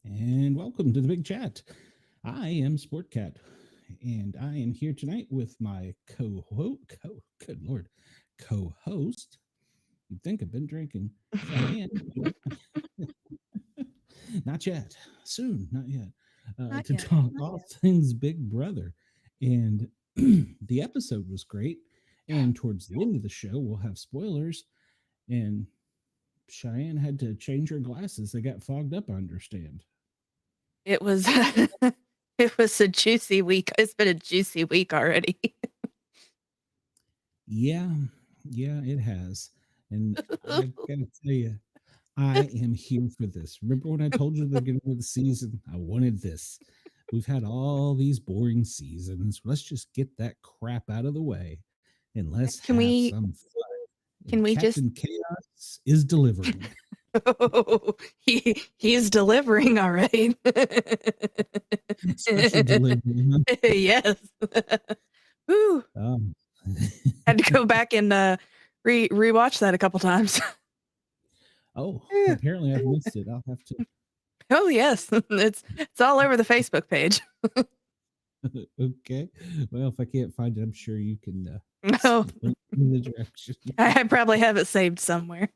And welcome to the Big Chat. I am Sportcat, and I am here tonight with my co-host. You'd think I've been drinking. Not yet. Soon, not yet. Talk all things Big Brother. And the episode was great. And towards the end of the show, we'll have spoilers. And Cheyenne had to change her glasses. They got fogged up, I understand. It was it was a juicy week. It's been a juicy week already. Yeah, it has. And I gotta tell you, I am here for this. Remember when I told you they're getting into the season? I wanted this. We've had all these boring seasons. Let's just get that crap out of the way and let's have some fun. Can we Captain Chaos is delivering. He's delivering, all right. Special delivery. Huh? Yes. Woo. Had to go back and rewatch that a couple times. Oh, apparently I've missed it. I'll have to. Oh yes, it's all over the Facebook page. Okay. Well, if I can't find it, I'm sure you can. No. In the direction. I probably have it saved somewhere.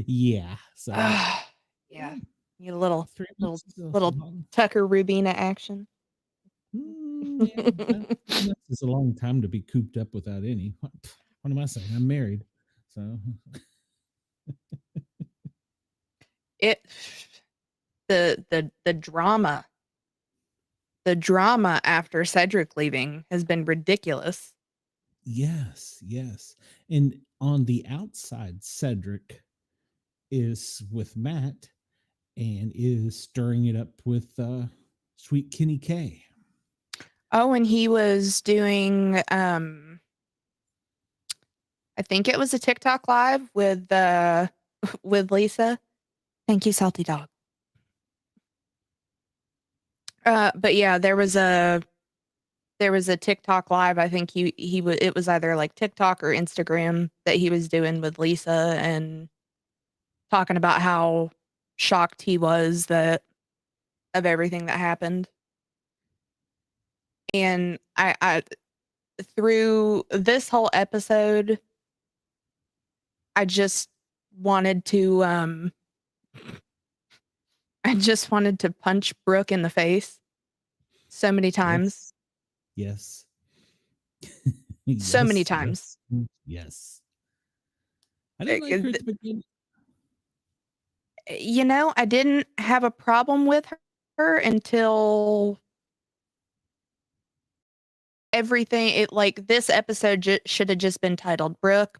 Yeah. So. Yeah. You a little Tucker Rubina action. It's a long time to be cooped up without any. What am I saying? I'm married, so. The drama after Cedric leaving has been ridiculous. Yes. And on the outside, Cedric is with Matt and is stirring it up with Sweet Kenny K. Oh, and he was doing I think it was a TikTok live with Lisa. Thank you, Salty Dog. But yeah, there was a TikTok live. I think it was either like TikTok or Instagram that he was doing with Lisa and talking about how shocked he was of everything that happened. And I through this whole episode, I just wanted to punch Brooke in the face so many times. Yes. So many times. Yes. I didn't like her at the beginning. You know, I didn't have a problem with her until everything. This episode should have just been titled Brooke.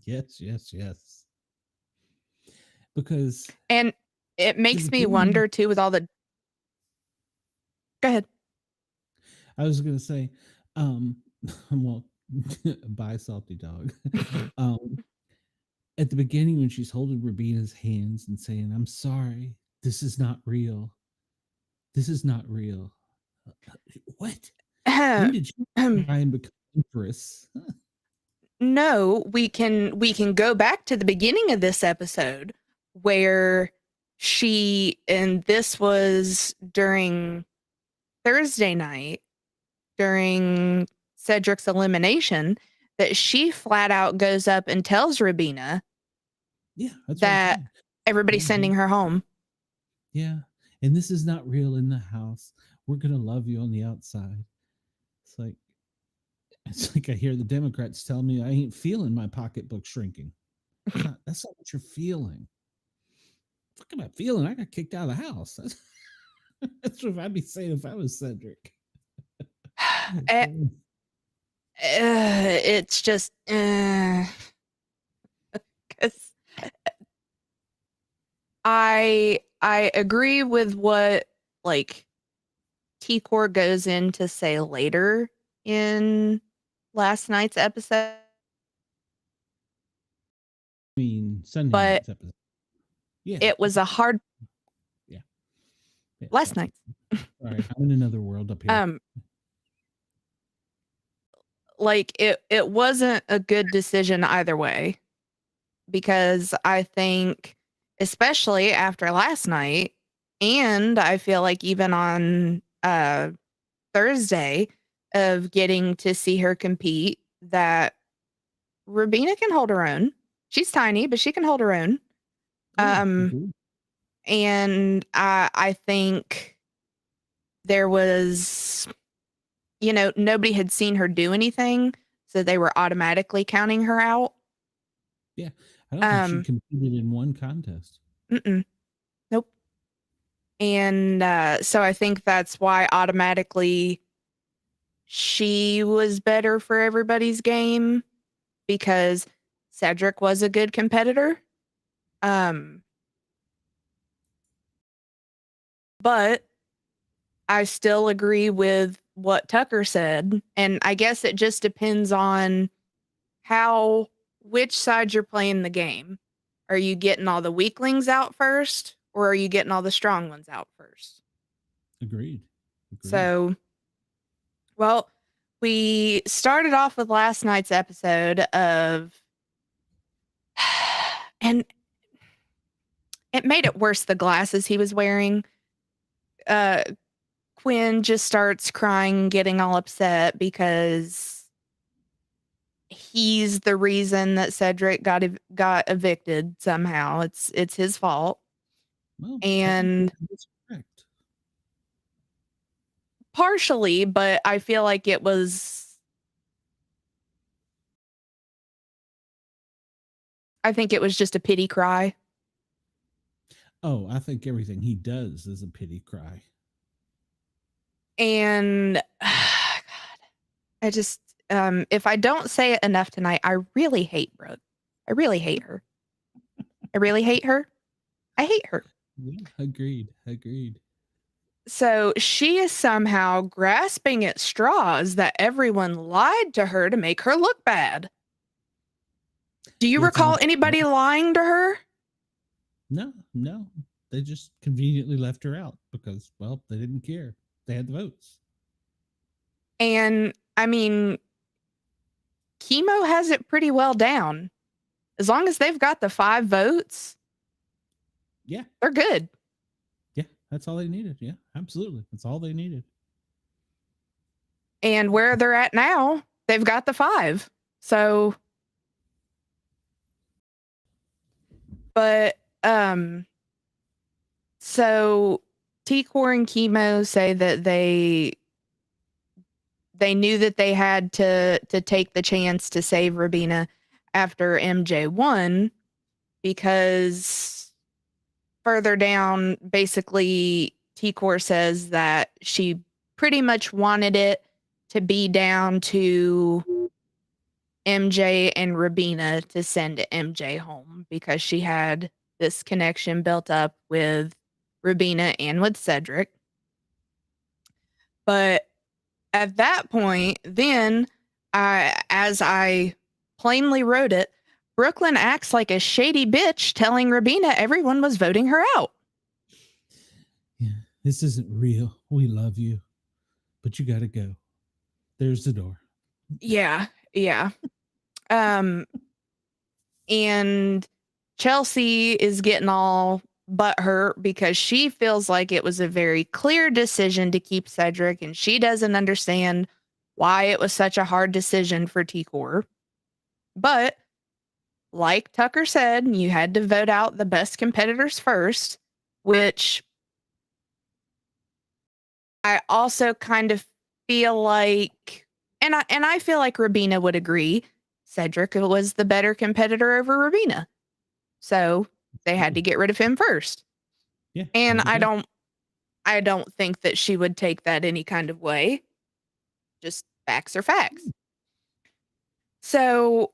Yes. Because and it makes me wonder too with all the. Go ahead. I was going to say, well, bye, Salty Dog. at the beginning when she's holding Rabina's hands and saying, "I'm sorry, this is not real. This is not real." What? When did you try and become empress? No, we can go back to the beginning of this episode where and this was during Thursday night during Cedric's elimination, that she flat out goes up and tells Rabina Yeah, that's what I'm that saying. everybody's Mhm. sending her home. Yeah, and this is not real in the house. We're gonna love you on the outside. It's like I hear the Democrats tell me I ain't feeling my pocketbook shrinking. That's not what you're feeling. Fuck am I feeling? I got kicked out of the house. That's what I'd be saying if I was Cedric. Eh, it's just because I agree with what like T-Core goes in to say later in last night's episode, I mean, Sunday but night's episode. Yeah, it was okay. a hard Yeah, yeah. last Gotcha. night. All right, I'm in another world up here. Um, like it wasn't a good decision either way, because I think, especially after last night, and I feel like even on Thursday, of getting to see her compete, that Rabina can hold her own. She's tiny, but she can hold her own. Oh yeah, Um, agreed. and I think there was, nobody had seen her do anything, so they were automatically counting her out. Yeah, I don't think she Um, competed in one contest. mm-mm, nope. And so I think that's why automatically she was better for everybody's game, because Cedric was a good competitor. Um, but I still agree with what Tucker said. And I guess it just depends on which side you're playing the game. Are you getting all the weaklings out first, or are you getting all the strong ones out first? Agreed. Agreed. So, well, we started off with last night's episode of, and it made it worse, the glasses he was wearing. Uh, Quinn just starts crying, getting all upset because he's the reason that Cedric got evicted somehow. It's his fault. Well, technically, And that's correct. partially, but I feel like I think it was just a pity cry. Oh, I think everything he does is a pity cry. And God, I just if I don't say it enough tonight, I really hate Brooke. I really hate her. I really hate her. I hate her. Yeah, agreed. Agreed. So she is somehow grasping at straws that everyone lied to her to make her look bad. Do you It's all recall anybody lying to her? no, no. They just conveniently left her out because, well, they didn't care. They had the votes. And I mean, Chemo has it pretty well down. As long as they've got the 5 votes, Yeah, they're good. yeah. That's all they needed. Yeah, absolutely. That's all they needed. And where they're at now, they've got the 5. So, but so T-Core and Chemo say that they knew that they had to take the chance to save Rabina after MJ won, because further down, basically T-Core says that she pretty much wanted it to be down to MJ and Rabina to send MJ home, because she had this connection built up with Rabina and with Cedric. But at that point, then as I plainly wrote it, Brooklyn acts like a shady bitch, telling Rabina everyone was voting her out. Yeah, this isn't real. We love you, but you got to go. There's the door. Yeah. And Chelsea is getting all butthurt because she feels like it was a very clear decision to keep Cedric, and she doesn't understand why it was such a hard decision for T-Core. But like Tucker said, you had to vote out the best competitors first, which I also kind of feel like, and I feel like Rabina would agree, Cedric was the better competitor over Rabina. So they had to get rid of him first. Yeah. And I don't think that she would take that any kind of way. Just facts are facts. So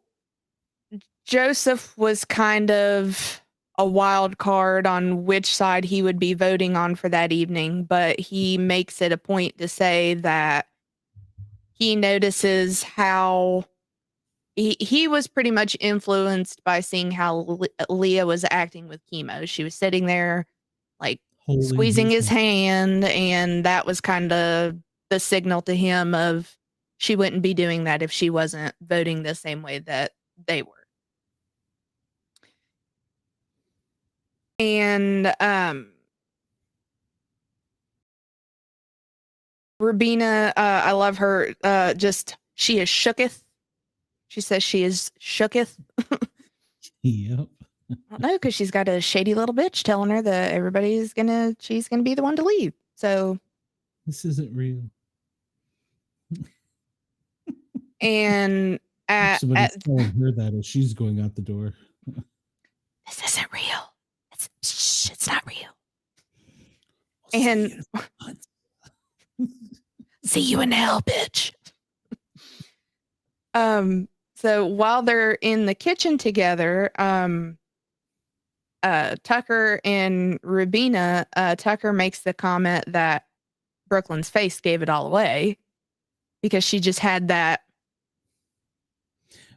Joseph was kind of a wild card on which side he would be voting on for that evening, but he makes it a point to say that he notices how he was pretty much influenced by seeing how Leah was acting with chemo. She was sitting there like Holding squeezing his hand, and that was kind of the signal to him of she wouldn't be doing that if she wasn't voting the same way that they were. And Rabina, I love her. Just she is shooketh. She says she is shooketh. Yep. I don't know, because she's got a shady little bitch telling her that she's gonna be the one to leave. So this isn't real. And somebody's telling her that as she's going out the door. This isn't real. It's not real. And see you in hell, bitch. So while they're in the kitchen together, Tucker and Rabina, Tucker makes the comment that Brooklyn's face gave it all away because she just had that.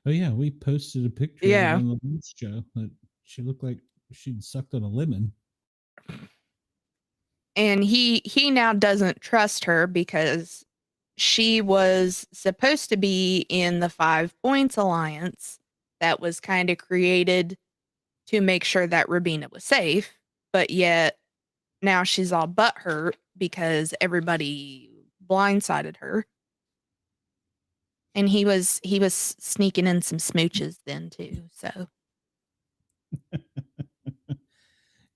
Oh yeah, we posted a picture of it on the news show that she looked like she'd sucked on a lemon. And he now doesn't trust her because she was supposed to be in the 5 Points Alliance that was kind of created to make sure that Rabina was safe, but yet now she's all butthurt because everybody blindsided her. And he was sneaking in some smooches then too. So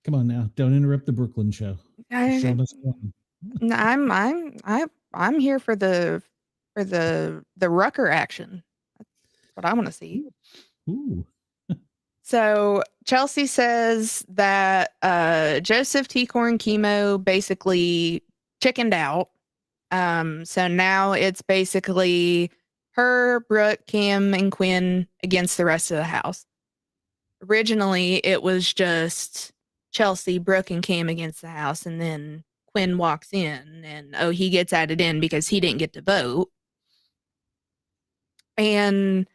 come on now, don't interrupt the Brooklyn show. I'm here for the Rucker action. That's what I want to see. Ooh. So Chelsea says that Joseph T-Core and Chemo basically chickened out. So now it's basically her, Brooke, Kim, and Quinn against the rest of the house. Originally, it was just Chelsea, Brooke, and Kim against the house, and then Quinn walks in, and he gets added in because he didn't get to vote. And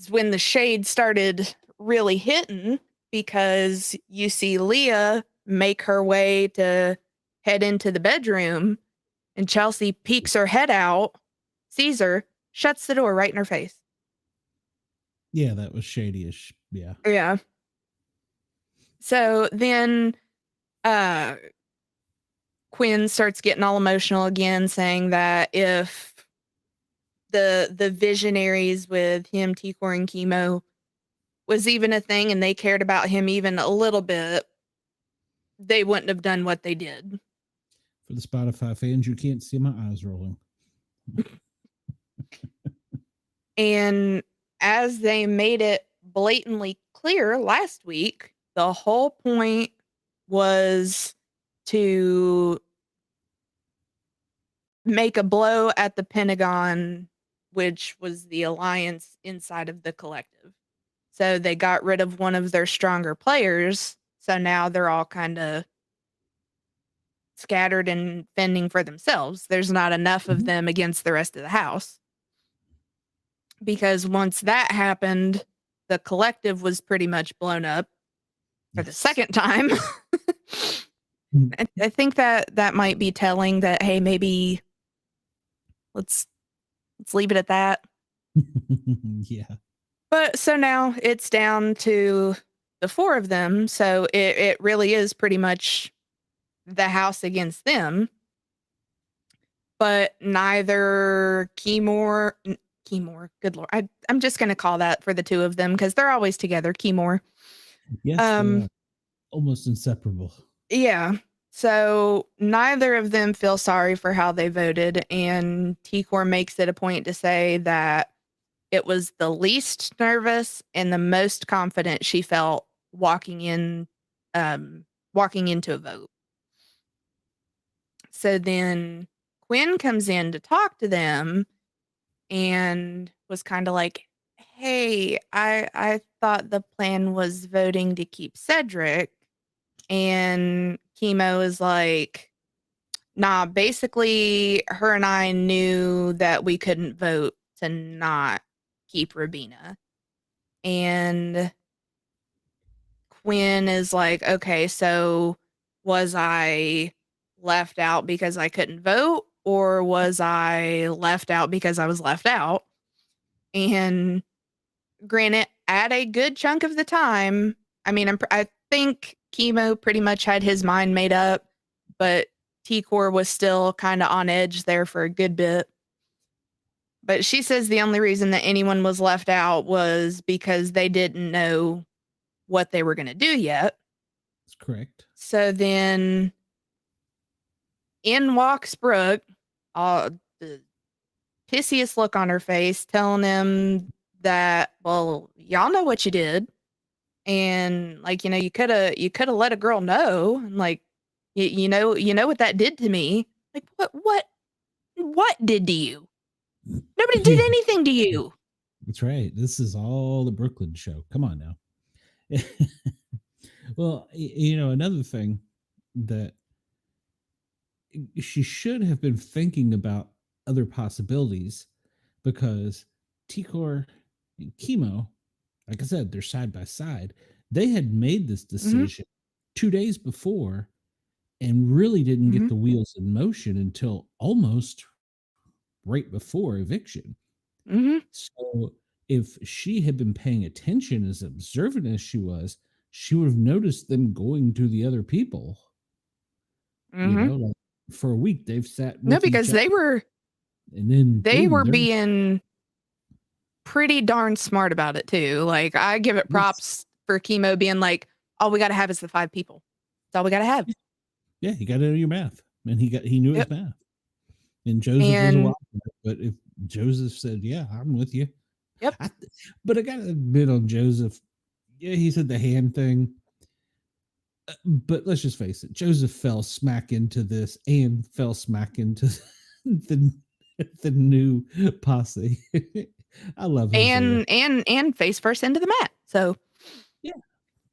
when the shade started really hitting, because you see Leah make her way to head into the bedroom, and Chelsea peeks her head out, sees her, shuts the door right in her face. Yeah, that was shady-ish. Yeah. Yeah. So then Quinn starts getting all emotional again, saying that if the visionaries with him, T-Core, and Chemo was even a thing and they cared about him even a little bit, they wouldn't have done what they did. For the Spotify fans, you can't see my eyes rolling. And as they made it blatantly clear last week, the whole point was to make a blow at the Pentagon, which was the alliance inside of the collective. So they got rid of one of their stronger players. So now they're all kind of scattered and fending for themselves. There's not enough of them against the rest of the house. Because once that happened, the collective was pretty much blown up for the Yes. second time. I think that might be telling that, hey, maybe let's leave it at that. Yeah. But so now it's down to the four of them. So it really is pretty much the house against them. But neither Keymore, good lord, I'm just gonna call that for the two of them because they're always together. Keymore. Yes, they are almost inseparable. Yeah. So neither of them feel sorry for how they voted, and T-Core makes it a point to say that it was the least nervous and the most confident she felt walking into a vote. So then Quinn comes in to talk to them and was kind of like, "Hey, I thought the plan was voting to keep Cedric." And Chemo is like, "Nah, basically her and I knew that we couldn't vote to not keep Rabina." And Quinn is like, "Okay, so was I left out because I couldn't vote, or was I left out because I was left out?" And granted, at a good chunk of the time, I mean, I think Chemo pretty much had his mind made up, but T-Core was still kind of on edge there for a good bit. But she says the only reason that anyone was left out was because they didn't know what they were going to do yet. That's correct. So then in walks Brooke, the pissiest look on her face, telling him that, well, y'all know what you did. And like, you could have let a girl know. And like, you know what that did to me. Like, what did to you? Nobody did Yeah, anything to you. that's right. This is all the Brooklyn show. Come on now. Well, another thing that she should have been thinking about other possibilities because T-Core and Chemo, like I said, they're side by side. They had made this Mm-hmm. decision 2 days before and really didn't Mm-hmm. get the wheels in motion until almost right before eviction. Mm-hmm. So if she had been paying attention as observant as she would have noticed them going to the other people. Mm-hmm. Like for a week they've sat No, with each because other, and then they boom, were they're being pretty darn smart about it too. Like, I give it yes, props for Chemo being like, all we got to have is the 5 people. That's all we got to have. yeah, you got to know your math, and he knew his Yep. math. And Joseph was a And wild card, but if Joseph said, "Yeah, I'm with you," yep. I, but I got to admit on Joseph, yeah, he said the hand thing. But let's just face it, Joseph fell smack into this and fell smack into the the new posse. I love Hosea. And face first into the mat. So Yeah,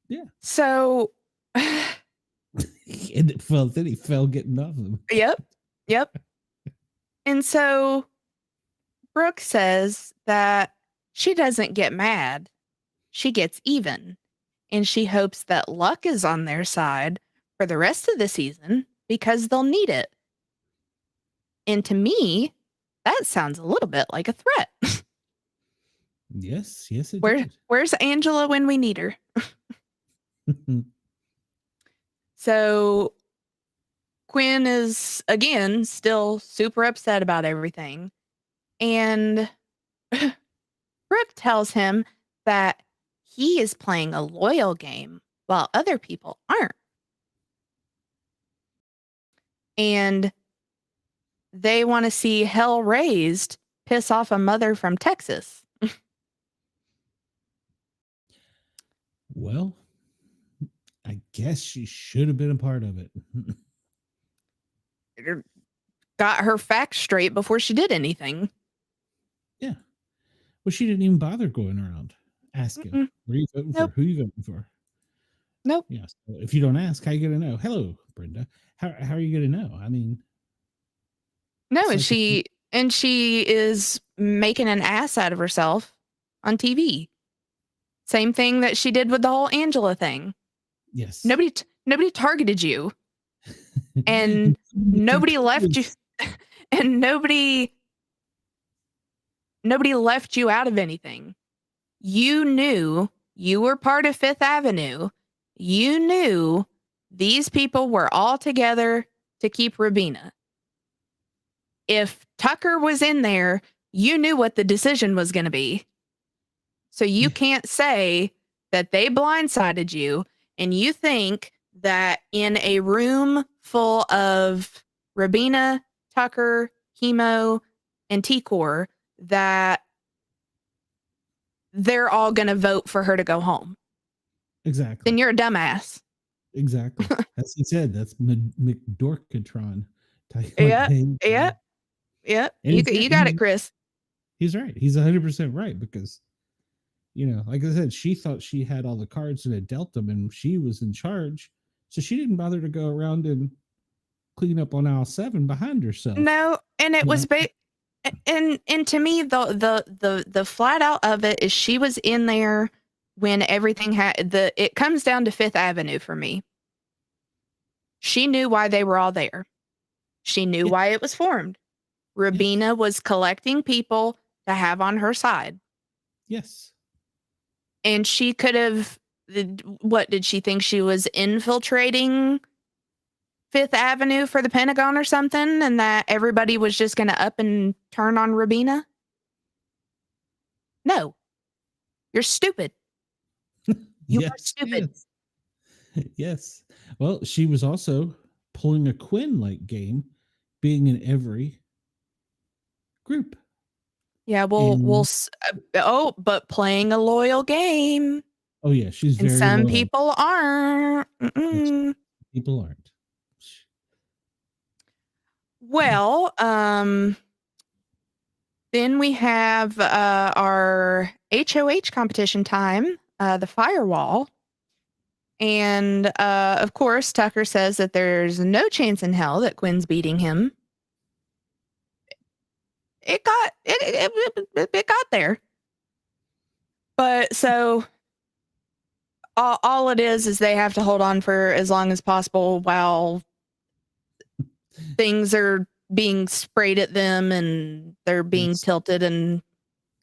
yeah. so And then he fell getting off them. yep. Yep. And so Brooke says that she doesn't get mad. She gets even. And she hopes that luck is on their side for the rest of the season because they'll need it. And to me, that sounds a little bit like a threat. Yes, yes, it did. Where's Angela when we need her? So Quinn is again still super upset about everything. And Brooke tells him that he is playing a loyal game while other people aren't. And they want to see hell raised piss off a mother from Texas. Well, I guess she should have been a part of it. Got her facts straight before she did anything. Yeah. Well, she didn't even bother going around asking, Mm-mm. "What are you voting for? Nope. Who are you voting for?" Nope. Yeah. So if you don't ask, how are you going to know? Hello, Brenda. How are you going to know? I mean, No, it's and like if you, she is making an ass out of herself on TV. Same thing that she did with the whole Angela thing. Yes. Nobody targeted you, and nobody left you, and nobody left you out of anything. You knew you were part of Fifth Avenue. You knew these people were all together to keep Rabina. If Tucker was in there, you knew what the decision was going to be. So you can't say that they blindsided you, and you think that in a room full of Rabina, Tucker, Chemo, and T-Core, that they're all going to vote for her to go home. Exactly. Then you're a dumbass. Exactly. As he said, that's McDorkatron. Yeah. You got it, Chris. He's right. He's 100% right, because, like I said, she thought she had all the cards and had dealt them, and she was in charge. So she didn't bother to go around and clean up on aisle 7 behind herself. No, and it was and to me the flat out of it is she was in there when everything it comes down to Fifth Avenue for me. She knew why they were all there. She knew why it was formed. Rabina was collecting people to have on her side. Yes. And she could have, what did she think? She was infiltrating Fifth Avenue for the Pentagon or something, and that everybody was just going to up and turn on Rabina? No. You're stupid. You are stupid. Yes. Well, she was also pulling a Quinn-like game, being in every group. Yeah, but playing a loyal game. Oh yeah, she's very and some loyal. People aren't. Yes, people aren't. Well, then we have our HOH competition time, the firewall. And of course, Tucker says that there's no chance in hell that Quinn's beating him. It got there. But so all it is they have to hold on for as long as possible while things are being sprayed at them and they're being tilted, and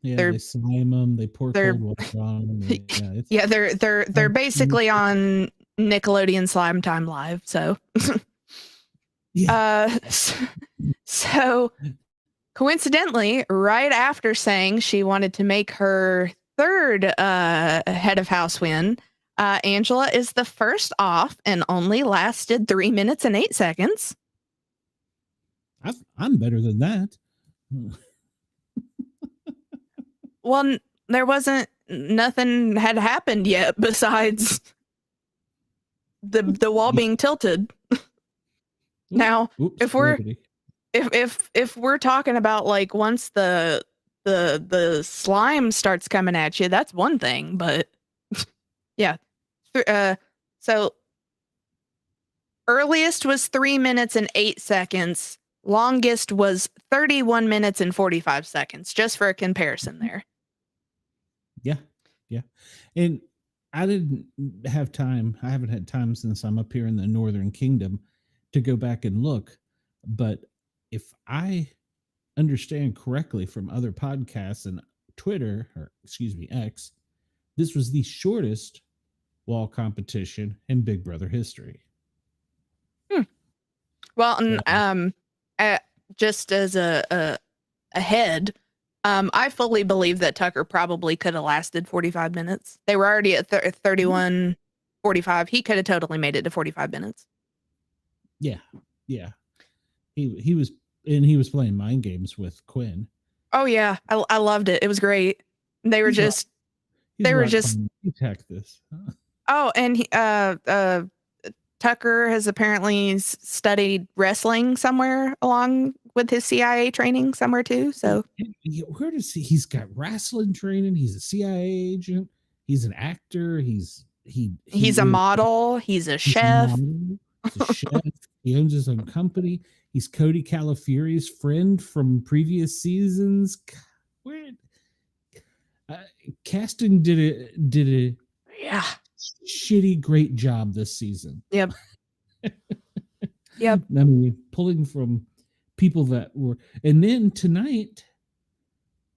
they slime them, they pour cold water on them. They're basically on Nickelodeon Slime Time Live. So so coincidentally, right after saying she wanted to make her third head of house win, Angela is the first off and only lasted 3 minutes and 8 seconds. I'm better than that. Well, there wasn't, nothing had happened yet besides the wall being tilted. Now, if we're talking about like once the slime starts coming at you, that's one thing, but yeah. So earliest was 3 minutes and 8 seconds. Longest was 31 minutes and 45 seconds, just for a comparison there. Yeah. And I didn't have time. I haven't had time since I'm up here in the Northern Kingdom to go back and look. But if I understand correctly from other podcasts and Twitter, or excuse me, X, this was the shortest wall competition in Big Brother history. Well, just as a head, I fully believe that Tucker probably could have lasted 45 minutes. They were already at 31, 45. He could have totally made it to 45 minutes. Yeah. He was playing mind games with Quinn. Oh yeah, I loved it. It was great. They were just attack this. Oh, and Tucker has apparently studied wrestling somewhere along with his CIA training somewhere too. So where does he's got wrestling training? He's a CIA agent. He's an actor. He's a model. He's a chef. He's a chef. He owns his own company. He's Cody Calafiori's friend from previous seasons. Casting did a Yeah. shitty great job this season. Yep. Yep. I mean, pulling from people that were, and then tonight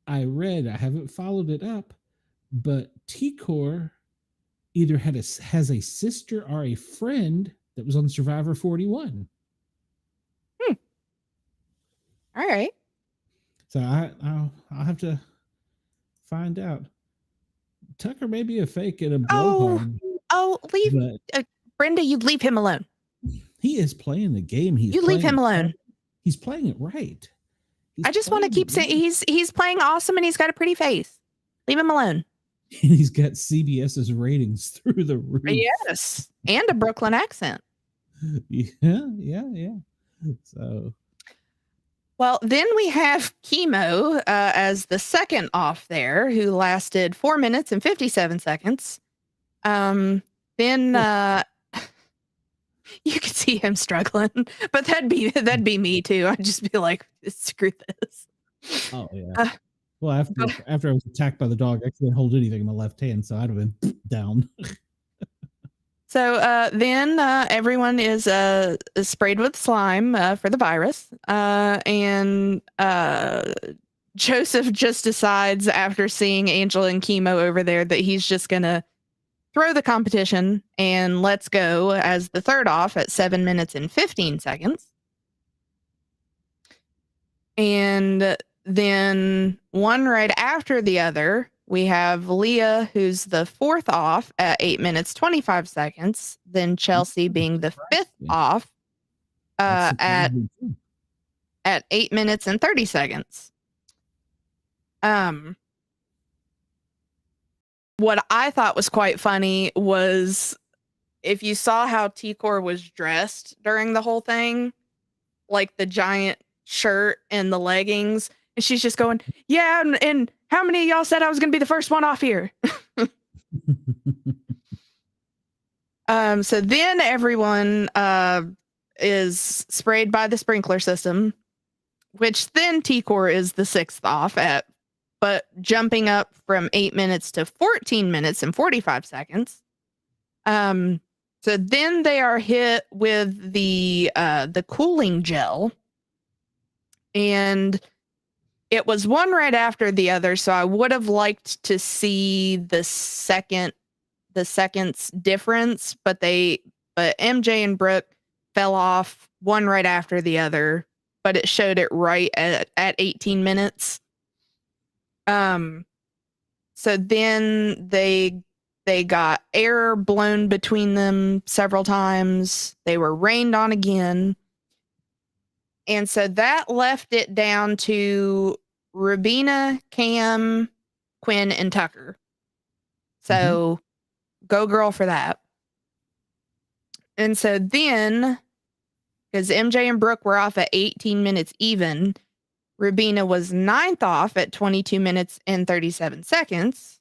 I read, I haven't followed it up, but T-Core either has a sister or a friend that was on Survivor 41. All right. So I'll have to find out. Tucker may be a fake and a blowhard, Leave but Brenda. You'd leave him alone. he is playing the game. You leave him alone. He's playing it right. I just want to keep saying he's playing awesome and he's got a pretty face. Leave him alone. And he's got CBS's ratings through the roof. Yes, and a Brooklyn accent. Yeah. So, well, then we have Chemo as the second off there, who lasted 4 minutes and 57 seconds. Then you could see him struggling, but that'd be me too. I'd just be like, screw this. Oh yeah. Well, after I was attacked by the dog, I couldn't hold anything in my left hand, so I'd have been down. So then everyone is sprayed with slime for the virus, and Joseph just decides after seeing Angel and Chemo over there that he's just gonna throw the competition and let's go as the third off at 7 minutes and 15 seconds. And then one right after the other, we have Leah, who's the fourth off at 8 minutes, 25 seconds. Then Chelsea being the fifth off at 8 minutes and 30 seconds. What I thought was quite funny was if you saw how T-Core was dressed during the whole thing, like the giant shirt and the leggings, and she's just going, yeah, and how many of y'all said I was going to be the first one off here? So then everyone is sprayed by the sprinkler system, which then T-Core is the sixth off at, but jumping up from 8 minutes to 14 minutes and 45 seconds. So then they are hit with the cooling gel, and it was one right after the other. So I would have liked to see the seconds difference, but MJ and Brooke fell off one right after the other, but it showed it right at 18 minutes. So then they got air blown between them several times. They were rained on again. And so that left it down to Rubina, Cam, Quinn, and Tucker. So go girl for that. And so then, because MJ and Brooke were off at 18 minutes even, Rubina was ninth off at 22 minutes and 37 seconds.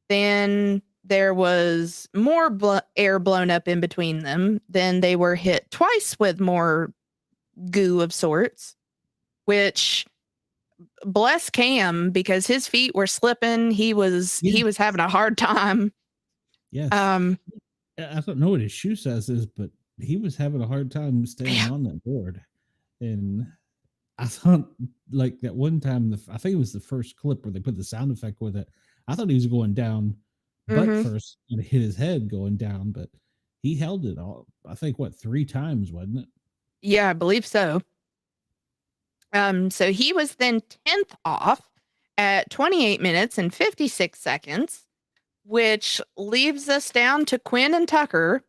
Then there was more air blown up in between them. Then they were hit twice with more goo of sorts, which bless Cam, because his feet were slipping. He was having a hard time. Yes. I don't know what his shoe size is, but he was having a hard time staying on that board. And I thought, like, that one time, I think it was the first clip where they put the sound effect with it. I thought he was going down butt first and hit his head going down, but he held it all. I think 3 times, wasn't it? Yeah, I believe so. So he was then 10th off at 28 minutes and 56 seconds, which leaves us down to Quinn and Tucker,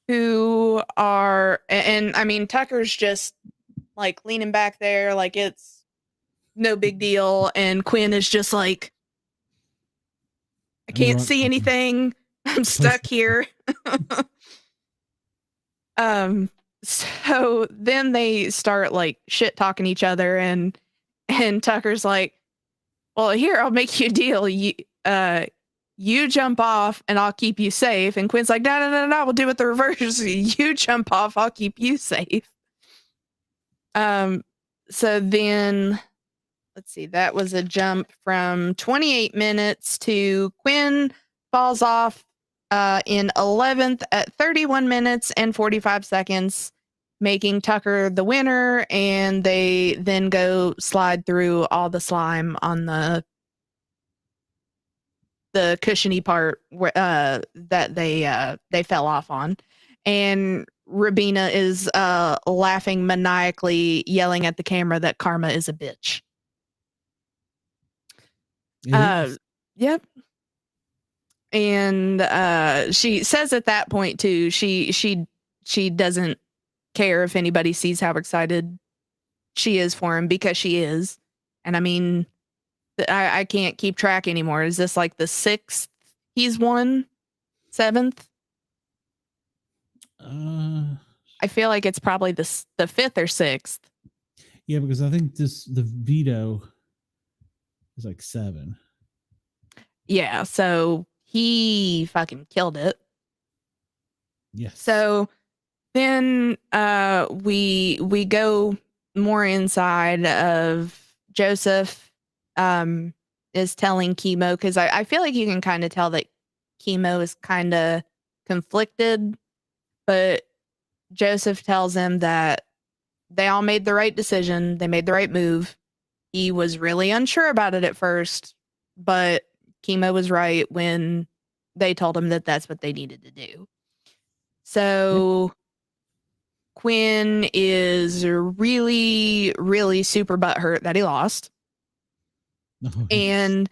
who are, and I mean, Tucker's just like leaning back there like it's no big deal, and Quinn is just like, I can't see anything. I'm stuck here. So then they start like shit talking each other, and Tucker's like, well, here, I'll make you a deal. You jump off and I'll keep you safe. And Quinn's like, no, we'll do it the reverse. You jump off, I'll keep you safe. So then let's see, that was a jump from 28 minutes to Quinn falls off in 11th at 31 minutes and 45 seconds, making Tucker the winner. And they then go slide through all the slime on the cushiony part where, that they fell off on. And Rabina is laughing maniacally, yelling at the camera that Karma is a bitch. Yep. And she says at that point too, she doesn't care if anybody sees how excited she is for him, because she is. And I mean, I can't keep track anymore. Is this like the 6th he's won? 7th? I feel like it's probably the 5th or 6th. Yeah, because I think the veto is like 7. Yeah, so he fucking killed it. Yes. So then we go more inside of Joseph is telling Chemo, because I feel like you can kind of tell that Chemo is kind of conflicted, but Joseph tells him that they all made the right decision. They made the right move. He was really unsure about it at first, but Chemo was right when they told him that that's what they needed to do. So Quinn is really, really super butthurt that he lost. Oh, and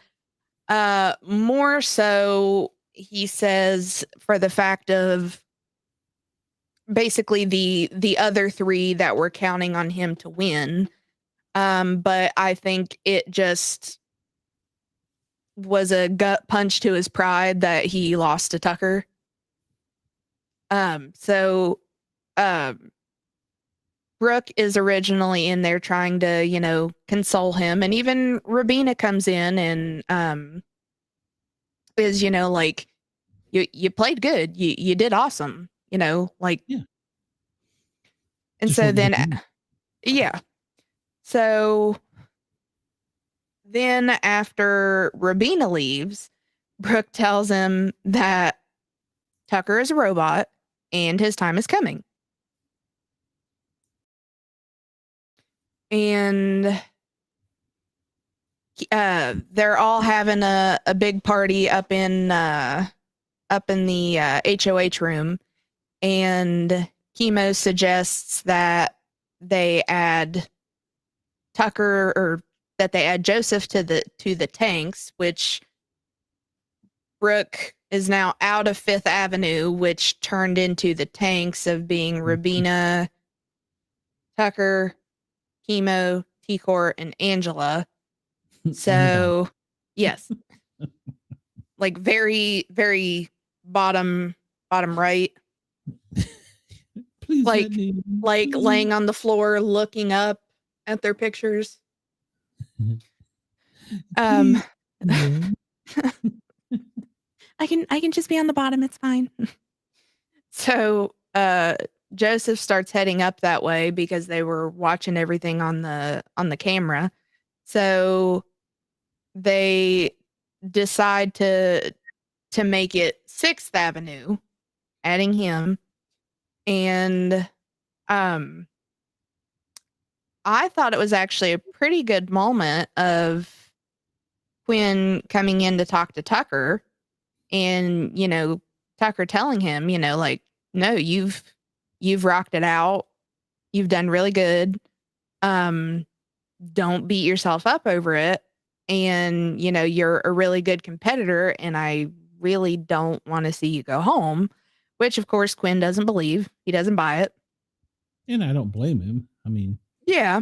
more so, he says, for the fact of basically the other 3 that were counting on him to win. But I think it just was a gut punch to his pride that he lost to Tucker. So Brooke is originally in there trying to, console him. And even Rabina comes in and is, like, you played good. You did awesome. Like, yeah. And Just so then, yeah. So then after Rabina leaves, Brooke tells him that Tucker is a robot and his time is coming. And they're all having a big party up in the HOH room, and Chemo suggests that they add Tucker, or that they add Joseph to the tanks, which Brooke is now out of Fifth Avenue, which turned into the tanks of being Rabina, Tucker, Chemo, T-Core, and Angela. So, yes. Like very, very bottom right. Please, like laying on the floor looking up at their pictures. Please, I can just be on the bottom, it's fine. So Joseph starts heading up that way because they were watching everything on the camera. So they decide to make it 6th Avenue, adding him. And I thought it was actually a pretty good moment of Quinn coming in to talk to Tucker, and Tucker telling him, like, no, you've rocked it out. You've done really good. Don't beat yourself up over it. And, you're a really good competitor, and I really don't want to see you go home, which of course Quinn doesn't believe. He doesn't buy it. And I don't blame him. I mean, yeah.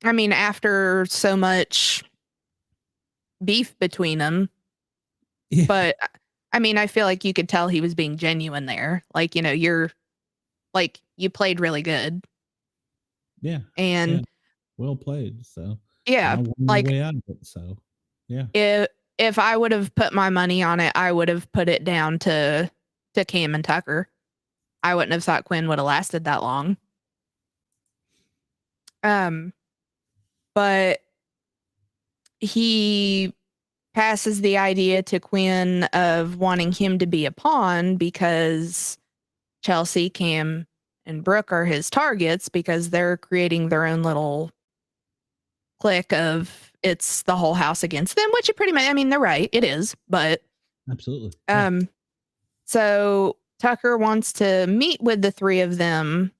I mean, after so much beef between them. Yeah. But I mean, I feel like you could tell he was being genuine there. Like, you're like, you played really good. Yeah. And yeah. Well played. So yeah, I won like, my way out of it. So yeah. If I would have put my money on it, I would have put it down to Cam and Tucker. I wouldn't have thought Quinn would have lasted that long. But he passes the idea to Quinn of wanting him to be a pawn because Chelsea, Cam, and Brooke are his targets because they're creating their own little clique of it's the whole house against them, which it pretty much, I mean, they're right. It is. But Absolutely. Yeah. So Tucker wants to meet with the three of them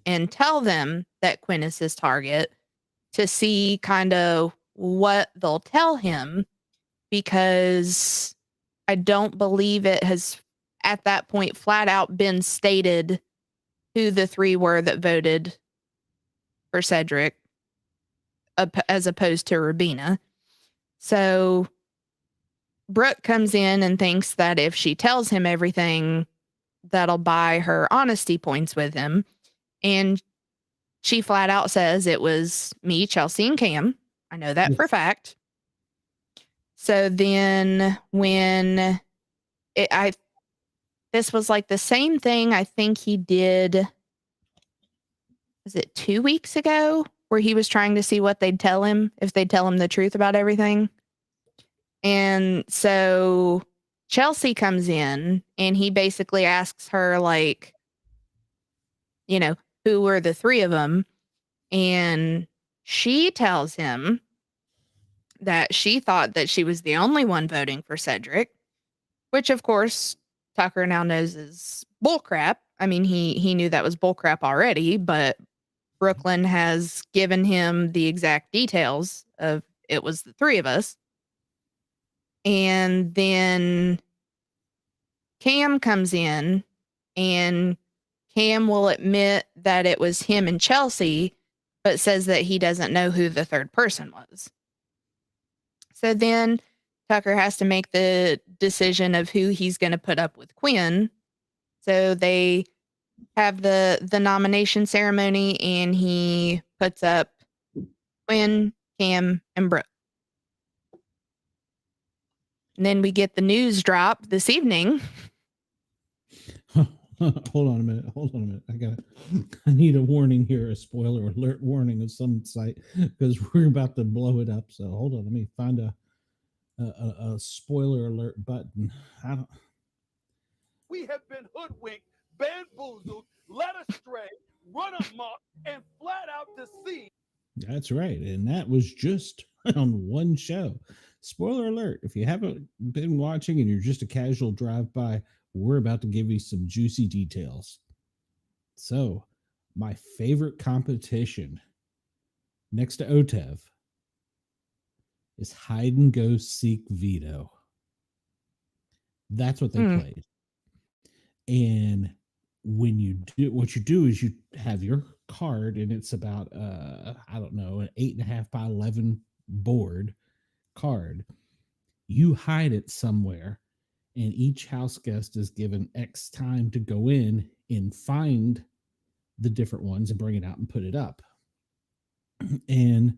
and tell them that Quinn is his target to see kind of what they'll tell him, because I don't believe it has at that point flat out been stated who the three were that voted for Cedric as opposed to Rubina. So Brooke comes in and thinks that if she tells him everything, that'll buy her honesty points with him. And she flat out says it was me, Chelsea, and Cam. I know that for a fact. So then when this was like the same thing I think he did, was it 2 weeks ago, where he was trying to see what they'd tell him, if they'd tell him the truth about everything. And so Chelsea comes in and he basically asks her, like, who were the three of them? And she tells him that she thought that she was the only one voting for Cedric, which of course Tucker now knows is bullcrap. I mean, he knew that was bullcrap already, but Brooklyn has given him the exact details of it was the three of us. And then Cam comes in and Cam will admit that it was him and Chelsea, but says that he doesn't know who the third person was. So then Tucker has to make the decision of who he's going to put up with Quinn. So they have the nomination ceremony and he puts up Quinn, Cam, and Brooke. And then we get the news drop this evening. Hold on a minute. I need a warning here, a spoiler alert warning of some site, because we're about to blow it up. So hold on, let me find a spoiler alert button. We have been hoodwinked, bamboozled, led astray, run amok, and flat out deceived. That's right, and that was just on one show. Spoiler alert: if you haven't been watching and you're just a casual drive-by, we're about to give you some juicy details. So, my favorite competition next to OTEV is hide and go seek veto. That's what they played. And when you do, what you do is you have your card, and it's about I don't know, an 8.5 by 11 board card. You hide it somewhere, and each house guest is given X time to go in and find the different ones and bring it out and put it up. And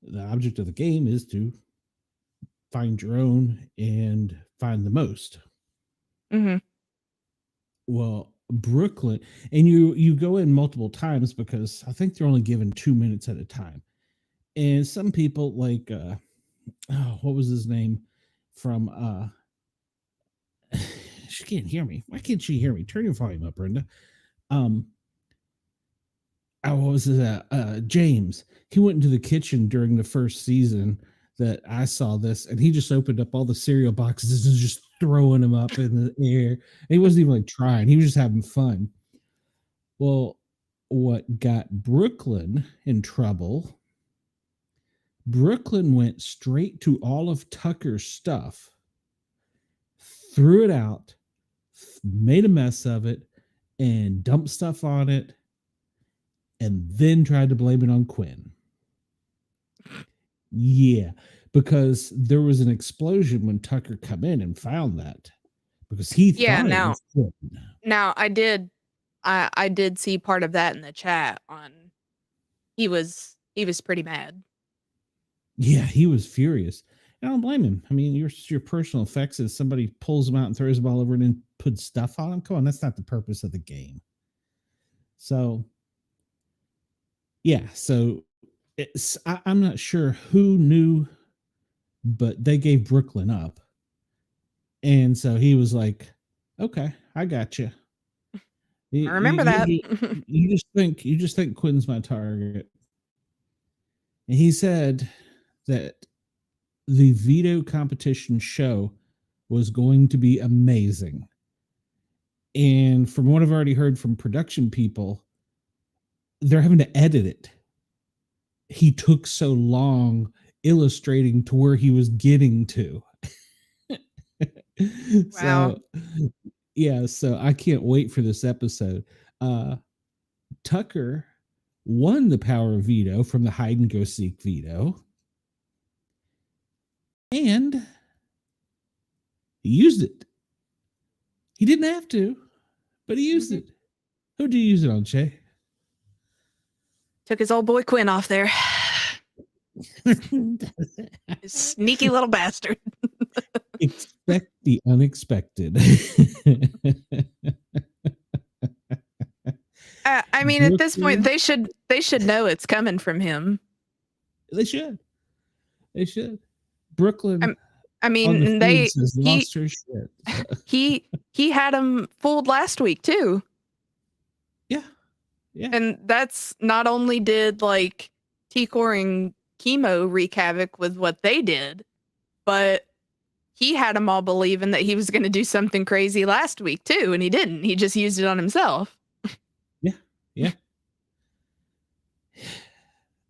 the object of the game is to find your own and find the most. Mm-hmm. Well, Brooklyn, and you go in multiple times because I think they're only given 2 minutes at a time. And some people like what was his name from she can't hear me. Why can't she hear me? Turn your volume up, Brenda. What was it? James. He went into the kitchen during the first season that I saw this, and he just opened up all the cereal boxes and just throwing them up in the air. And he wasn't even like trying; he was just having fun. Well, what got Brooklyn in trouble? Brooklyn went straight to all of Tucker's stuff, threw it out, made a mess of it, and dumped stuff on it, and then tried to blame it on Quinn. Yeah, because there was an explosion when Tucker come in and found that, because he thought it was Quinn. Now I did see part of that in the chat on he was pretty mad. Yeah, he was furious. I don't blame him. I mean, your personal effects is somebody pulls them out and throws them all over and then puts stuff on them. Come on, that's not the purpose of the game. So, yeah, so I'm not sure who knew but they gave Brooklyn up. And so he was like, okay, I got you. I remember that. You just think Quinn's my target. And he said that the veto competition show was going to be amazing. And from what I've already heard from production people, they're having to edit it. He took so long illustrating to where he was getting to. Wow. So yeah, so I can't wait for this episode. Tucker won the power of veto from the hide and go seek veto, and he used it. He didn't have to, but he used it. Who did you use it on, Shay? Took his old boy Quinn off there. Sneaky little bastard. Expect the unexpected. I mean, at this point, they should know it's coming from him. They should. They should. Brooklyn. I mean, lost her shit. he had him fooled last week too. Yeah. Yeah. And that's not only did like T-Core and Chemo wreak havoc with what they did, but he had them all believing that he was going to do something crazy last week too, and he didn't. He just used it on himself. Yeah. Yeah.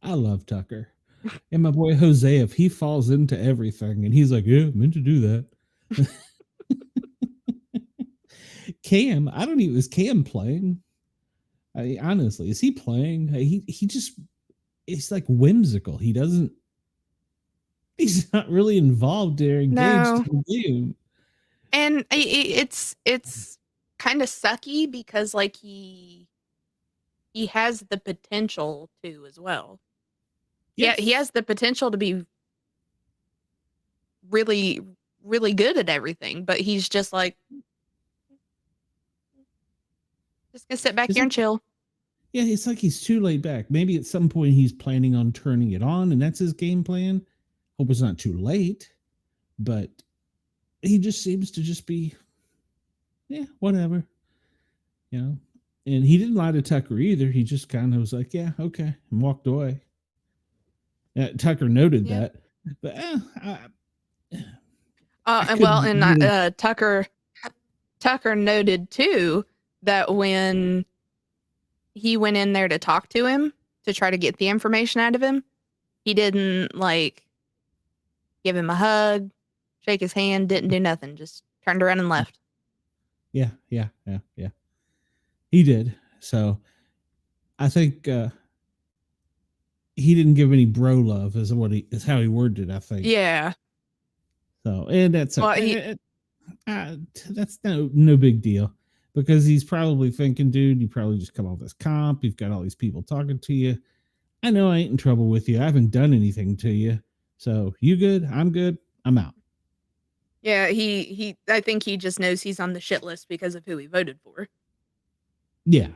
I love Tucker. And my boy Jose, if he falls into everything and he's like, yeah, I meant to do that. Cam, I don't even, is Cam playing? Honestly, is he playing? He just, it's like whimsical. He's not really involved or engaged in the game. And it's kind of sucky because like he has the potential to as well. Yes. Yeah, he has the potential to be really, really good at everything, but he's just like, just gonna sit back here and chill. Yeah, it's like he's too laid back. Maybe at some point he's planning on turning it on, and that's his game plan. Hope it's not too late, but he just seems to just be, yeah, whatever, you know. And he didn't lie to Tucker either. He just kind of was like, yeah, okay, and walked away. Tucker noted that, but Tucker noted too that when he went in there to talk to him to try to get the information out of him, he didn't like give him a hug, shake his hand, didn't do nothing, just turned around and left. Yeah. He did. So I think he didn't give any bro love is how he worded it, I think. Yeah. So, and that's that's no big deal, because he's probably thinking, dude, you probably just come off this comp. You've got all these people talking to you. I know I ain't in trouble with you. I haven't done anything to you. So you good? I'm good. I'm out. Yeah, I think he just knows he's on the shit list because of who he voted for. Yeah.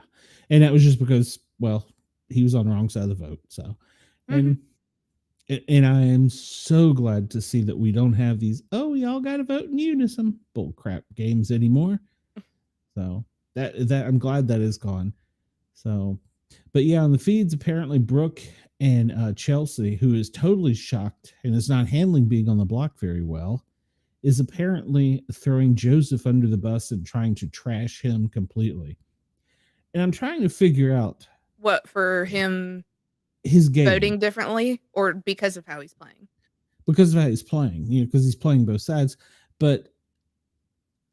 And that was just because, well, he was on the wrong side of the vote. So, and I am so glad to see that we don't have these, oh, we all got to vote in unison bull crap games anymore. So that I'm glad that is gone. So, but yeah, on the feeds, apparently Brooke and Chelsea, who is totally shocked and is not handling being on the block very well, is apparently throwing Joseph under the bus and trying to trash him completely. And I'm trying to figure out what for him, his game voting differently, or because of how he's playing. Because of how he's playing, because he's playing both sides. But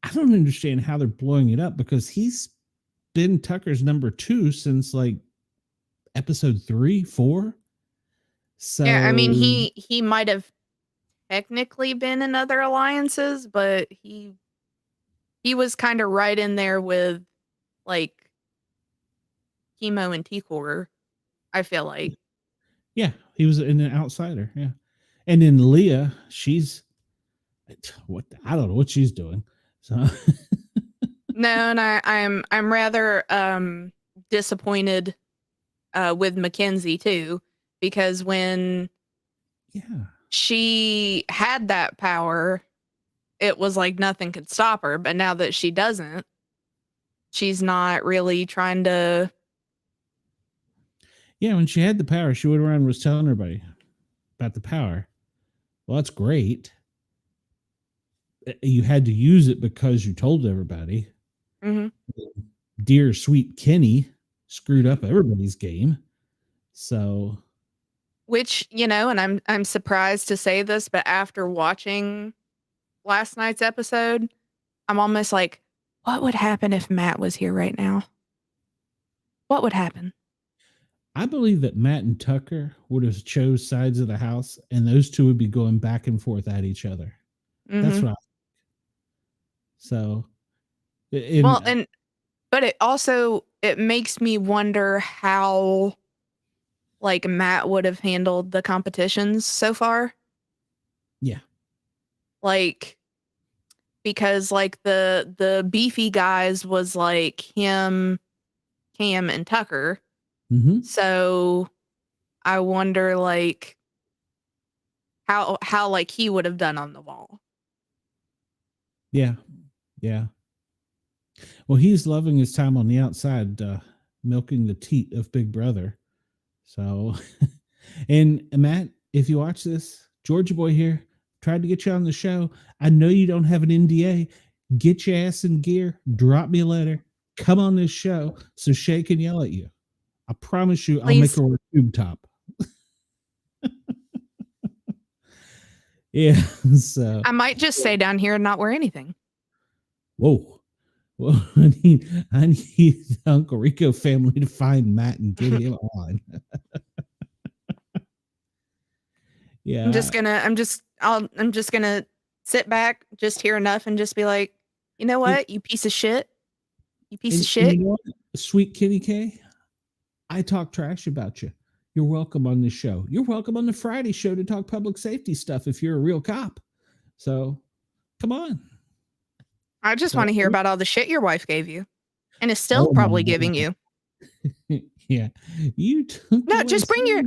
I don't understand how they're blowing it up, because he's been Tucker's number 2 since like episode 3, 4. So yeah, I mean, he might have technically been in other alliances, but he was kind of right in there with like Chemo and T-Core, I feel like. Yeah, he was an outsider. Yeah. And then Leah, she's I don't know what she's doing. So no, and I'm rather disappointed with Mackenzie too, because when she had that power, it was like nothing could stop her. But now that she doesn't, she's not really trying to. Yeah, when she had the power, she went around and was telling everybody about the power. Well, that's great. You had to use it because you told everybody. Mm-hmm. Dear sweet Kenny screwed up everybody's game. So, Which, and I'm surprised to say this, but after watching last night's episode, I'm almost like, what would happen if Matt was here right now? What would happen? I believe that Matt and Tucker would have chose sides of the house, and those two would be going back and forth at each other. Mm-hmm. That's what I think. So, but it makes me wonder how like Matt would have handled the competitions so far. Yeah. Like, because like the beefy guys was like him, Cam, and Tucker. Mm-hmm. So I wonder like how like he would have done on the wall. Yeah. Yeah. Well, he's loving his time on the outside, milking the teat of Big Brother. So, and Matt, if you watch this, Georgia boy here, tried to get you on the show. I know you don't have an NDA. Get your ass in gear. Drop me a letter. Come on this show so Shay can yell at you. I promise you, I'll make her wear a tube top. Yeah. So I might just stay down here and not wear anything. Whoa. Well, I need the Uncle Rico family to find Matt and get him on. Yeah. I'm just gonna sit back, just hear enough, and just be like, you know what, you piece of shit. You piece of shit. You know what? Sweet Kitty K, I talk trash about you. You're welcome on this show. You're welcome on the Friday show to talk public safety stuff if you're a real cop. So come on. I just want to hear about all the shit your wife gave you and is still probably giving you. Yeah. You no, just bring your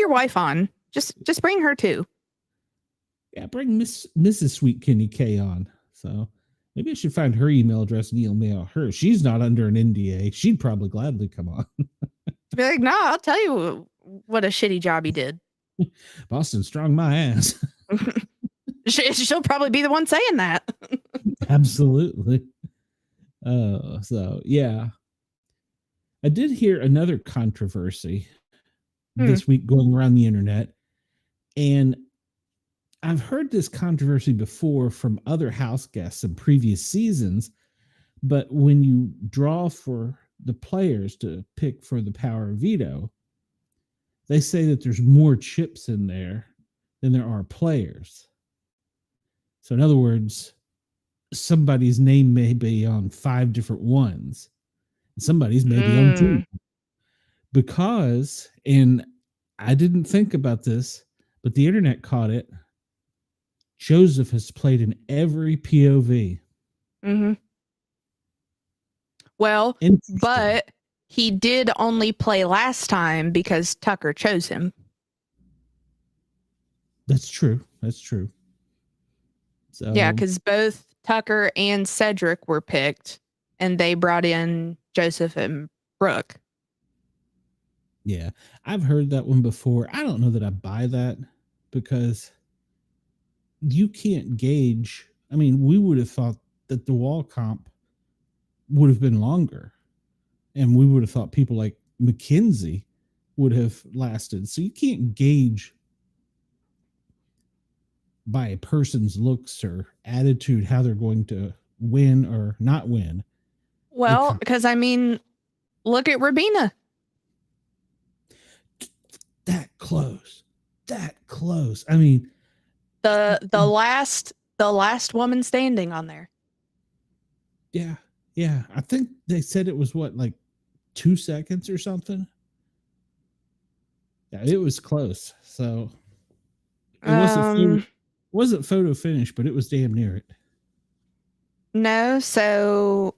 wife on. Just bring her too. Yeah, bring Mrs. Sweet Kitty K on. So maybe I should find her email address and email her. She's not under an NDA. She'd probably gladly come on. Be like, no, I'll tell you what a shitty job he did. Boston strong my ass. She'll probably be the one saying that. Absolutely. So yeah. I did hear another controversy this week going around the internet. And I've heard this controversy before from other house guests in previous seasons. But when you draw for the players to pick for the power of veto, they say that there's more chips in there than there are players. So in other words, somebody's name may be on 5 different ones. Somebody's maybe on 2. Because, and I didn't think about this, but the internet caught it. Joseph has played in every POV. Mm-hmm. Well, but he did only play last time because Tucker chose him. That's true. That's true. So yeah, because both Tucker and Cedric were picked, and they brought in Joseph and Brooke. Yeah, I've heard that one before. I don't know that I buy that because you can't gauge. I mean, we would have thought that the wall comp would have been longer, and we would have thought people like Mackenzie would have lasted. So you can't gauge by a person's looks or attitude how they're going to win or not win. Well, because I mean, look at Rabina. That close. I mean, the last woman standing on there. Yeah. I think they said it was like 2 seconds or something. Yeah, it was close. So it wasn't photo finish, but it was damn near it. No, so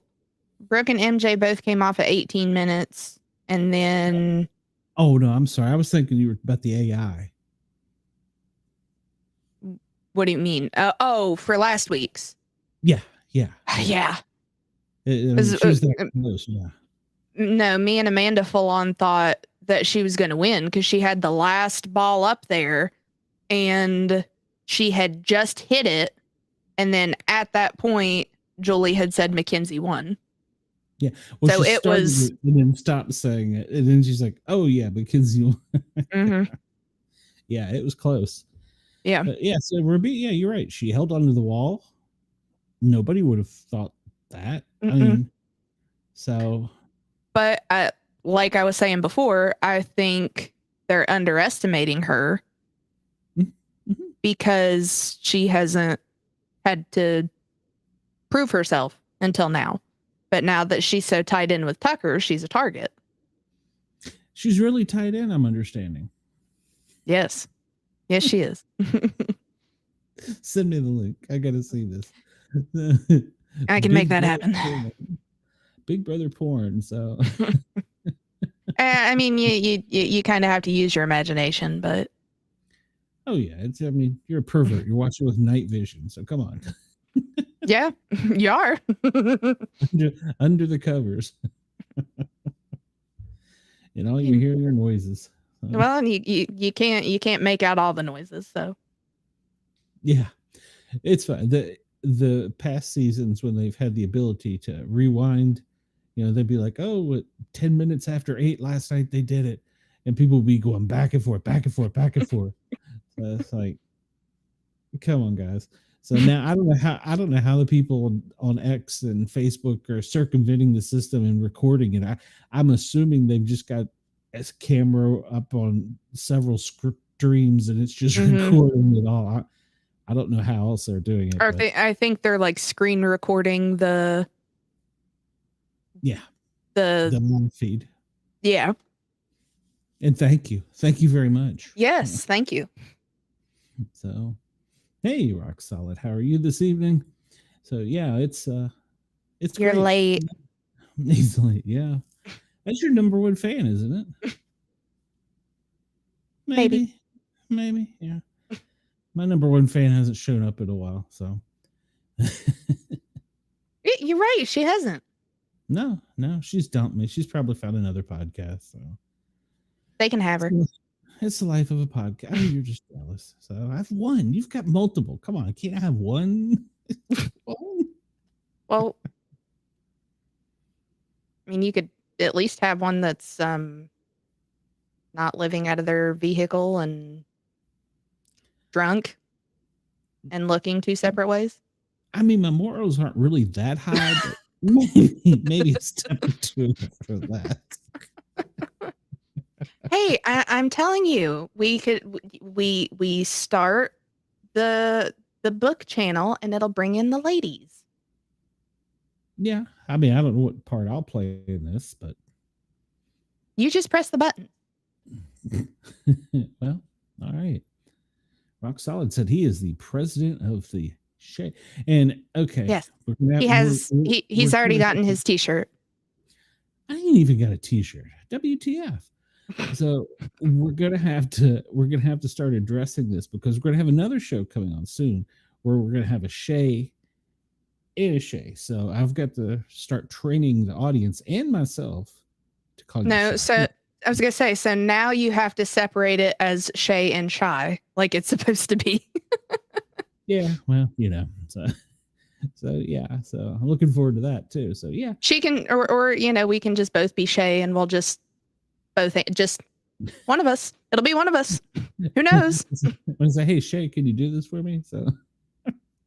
Brooke and MJ both came off at 18 minutes, and then. Oh no, I'm sorry. I was thinking you were about the AI. What do you mean? For last week's. Yeah. Yeah. I mean, 'Cause, she was that close. Yeah. No, me and Amanda full on thought that she was going to win because she had the last ball up there and she had just hit it. And then at that point, Julie had said Mackenzie won. Yeah. Well, So she it started was. it and then stopped saying it. And then she's like, oh, yeah, Mackenzie. Mhm. Yeah, it was close. Yeah. But yeah, so Ruby, yeah, you're right. She held onto the wall. Nobody would have thought that. I mean, so. But like I was saying before, I think they're underestimating her because she hasn't had to prove herself until now. But now that she's so tied in with Tucker, she's a target. She's really tied in, I'm understanding. Yes. Yes, she is. Send me the link. I got to see this. I can make that happen. Big Brother porn. So, I mean, you kind of have to use your imagination, but. Oh yeah, it's. I mean, you're a pervert. You're watching with night vision. So come on. Yeah, you are. under the covers. And all you're hearing are noises. So. Well, and you can't make out all the noises. So. Yeah, it's fine. The past seasons when they've had the ability to rewind, they'd be like, oh, at 10 minutes after 8 last night they did it, and people would be going back and forth, back and forth, back and forth. So it's like, come on, guys. So now I don't know how the people on X and Facebook are circumventing the system and recording it. I'm assuming they've just got a camera up on several streams and it's just recording it all. I don't know how else they're doing it. Or I think they're like screen recording the live feed. Yeah. And thank you very much. Yes, thank you. So, hey, Rock Solid, how are you this evening? So yeah, it's you're great. Late. He's late. Yeah, that's your number one fan, isn't it? Maybe. Yeah. My number one fan hasn't shown up in a while, so. You're right. She hasn't. No, she's dumped me. She's probably found another podcast. So they can have her. It's the life of a podcast. I mean, you're just jealous. So I've one. You've got multiple. Come on, I can't have one. Well, I mean, you could at least have one that's not living out of their vehicle and drunk and looking two separate ways. I mean, my morals aren't really that high, but maybe a step or two for that. Hey, I'm telling you, we start the book channel and it'll bring in the ladies. Yeah, I mean, I don't know what part I'll play in this, but you just press the button. Well, all right. Rock Solid said he is the president of the Shay. And okay, yes, he's already gotten his t-shirt. I ain't even got a t-shirt. WTF. So we're gonna have to start addressing this because we're gonna have another show coming on soon where we're gonna have a Shay and a Shay. So I've got to start training the audience and myself to call you Shay. So I was gonna say, so now you have to separate it as Shay and Shy, like it's supposed to be. Yeah, well, so yeah, so I'm looking forward to that too. So yeah, she can, or we can just both be Shay, and we'll just one of us. It'll be one of us. Who knows? I say, hey Shay, can you do this for me? So,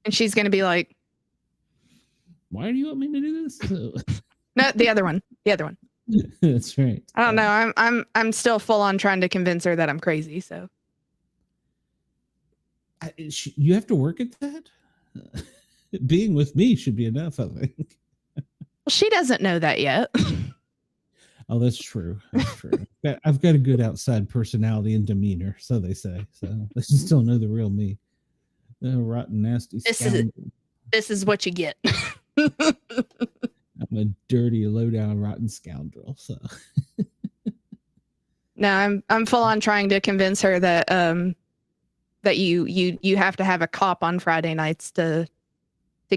and she's gonna be like, why do you want me to do this? No, the other one. That's right. I don't know. I'm still full on trying to convince her that I'm crazy. So you have to work at that. Being with me should be enough, I think. Well, she doesn't know that yet. Oh, that's true. I've got a good outside personality and demeanor, so they say. So they just don't know the real me. The rotten, nasty. This is what you get. I'm a dirty, low-down, rotten scoundrel. So no, I'm full on trying to convince her that that you have to have a cop on Friday nights to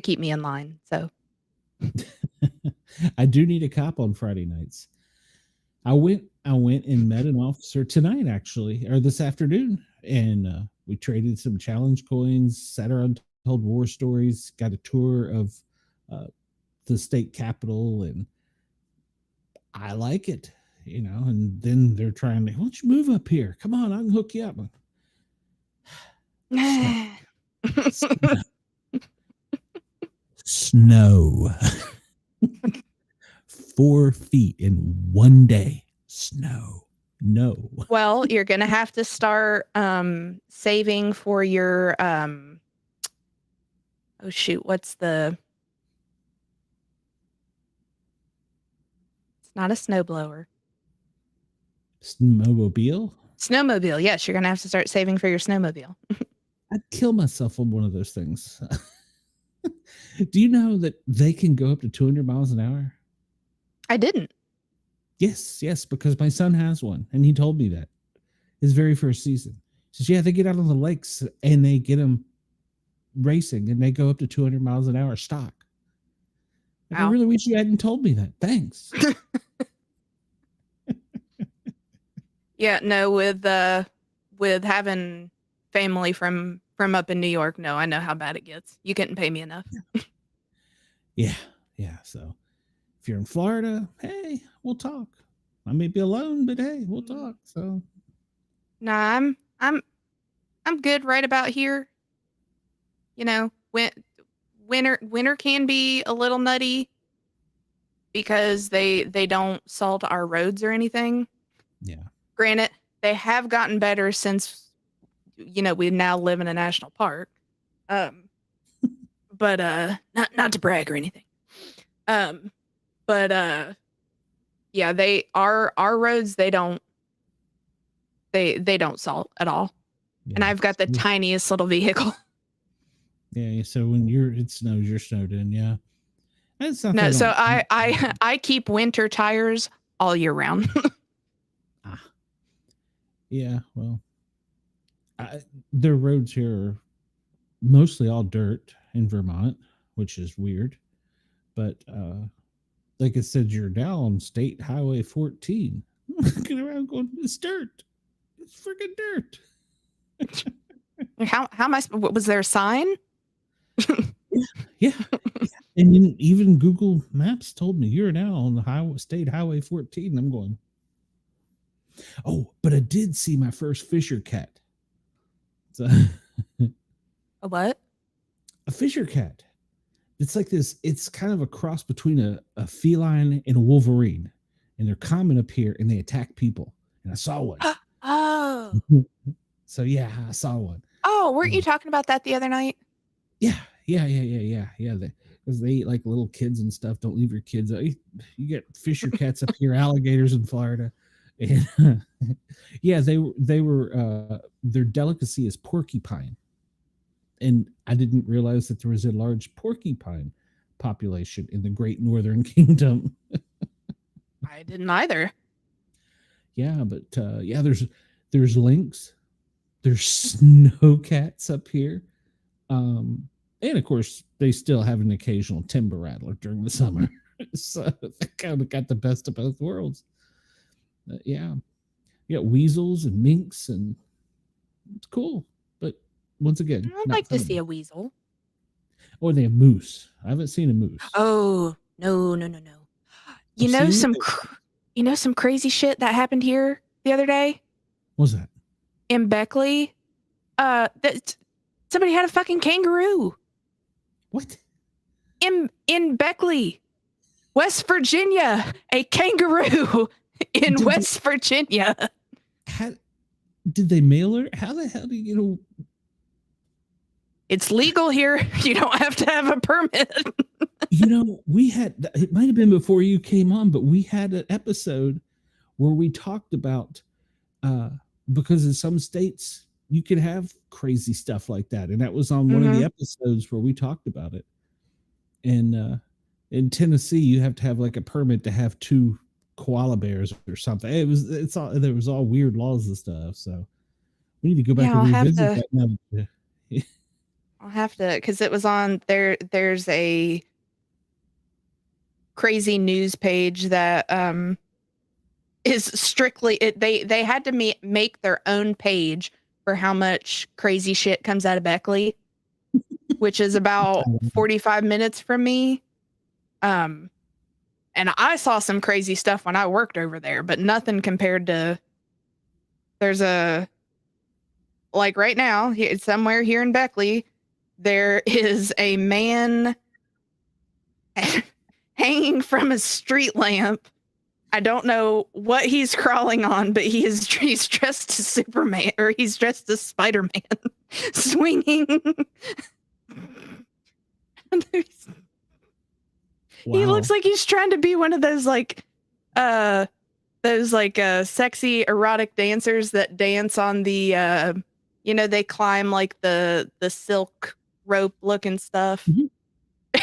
keep me in line. So I do need a cop on Friday nights. I went and met an officer tonight, actually, or this afternoon, and we traded some challenge coins, sat around, told war stories, got a tour of the state capitol, and I like it, And then they're trying to, why don't you move up here? Come on, I can hook you up. Snow. Snow. 4 feet in one day. Snow. No. Well, you're gonna have to start saving for your oh shoot, what's the it's not a snowblower. Snowmobile? Snowmobile, yes, you're gonna have to start saving for your snowmobile. I'd kill myself on one of those things. Do you know that they can go up to 200 miles an hour? I didn't. Yes, because my son has one, and he told me that his very first season. He says, yeah, they get out on the lakes and they get them racing, and they go up to 200 miles an hour stock. Wow. I really wish you hadn't told me that. Thanks. Yeah, no, with having family from up in New York, no, I know how bad it gets. You couldn't pay me enough. Yeah. So if you're in Florida, hey, we'll talk. I may be alone, but hey, we'll talk. So nah, I'm good right about here. Winter can be a little nutty because they don't salt our roads or anything. Yeah. Granted, they have gotten better since we now live in a national park. But not to brag or anything. But yeah, our roads they don't salt at all. Yeah. And I've got the tiniest little vehicle. Yeah, so when it snows, you're snowed in, yeah. It's not no, so I keep winter tires all year round. Yeah, well, their roads here are mostly all dirt in Vermont, which is weird. But like I said, you're now on State Highway 14. Looking around going, it's dirt. It's freaking dirt. How am I? Was there a sign? Yeah. And then even Google Maps told me you're now on the State Highway 14. I'm going, oh, but I did see my first Fisher cat. So, a what? A Fisher cat. It's like this. It's kind of a cross between a feline and a wolverine, and they're common up here, and they attack people. And I saw one. Oh. So yeah, I saw one. Oh, weren't you talking about that the other night? Yeah. Because they eat like little kids and stuff. Don't leave your kids. You get Fisher cats up here, alligators in Florida. And yeah, they were their delicacy is porcupine. And I didn't realize that there was a large porcupine population in the Great Northern Kingdom. I didn't either. Yeah, but yeah, there's lynx, there's snow cats up here, and of course they still have an occasional timber rattler during the summer. So they kind of got the best of both worlds. Yeah, you got weasels and minks, and it's cool. But once again, I'd like to see a weasel. Or they have moose. I haven't seen a moose. Oh no! You know some crazy shit that happened here the other day. What was that? In Beckley, somebody had a fucking kangaroo. What? In Beckley, West Virginia, a kangaroo in West Virginia. How did they mail her? How the hell do you know? It's legal here. You don't have to have a permit. We had, it might have been before you came on, but we had an episode where we talked about, because in some states you can have crazy stuff like that. And that was on one of the episodes where we talked about it. And in Tennessee, you have to have like a permit to have 2 koala bears or something. There was all weird laws and stuff. So We need to go back Yeah, and I'll have revisit to. that now. I'll have to, because it was on there. There's a crazy news page that is strictly it. They had to make their own page for how much crazy shit comes out of Beckley, which is about 45 minutes from me. And I saw some crazy stuff when I worked over there, but nothing compared to. There's a like right now somewhere here in Beckley, there is a man hanging from a street lamp. I don't know what he's crawling on, but he's dressed as Superman, or he's dressed as Spider-Man, swinging. He looks like he's trying to be one of those sexy erotic dancers that dance on the they climb like the silk rope looking stuff. Mhm.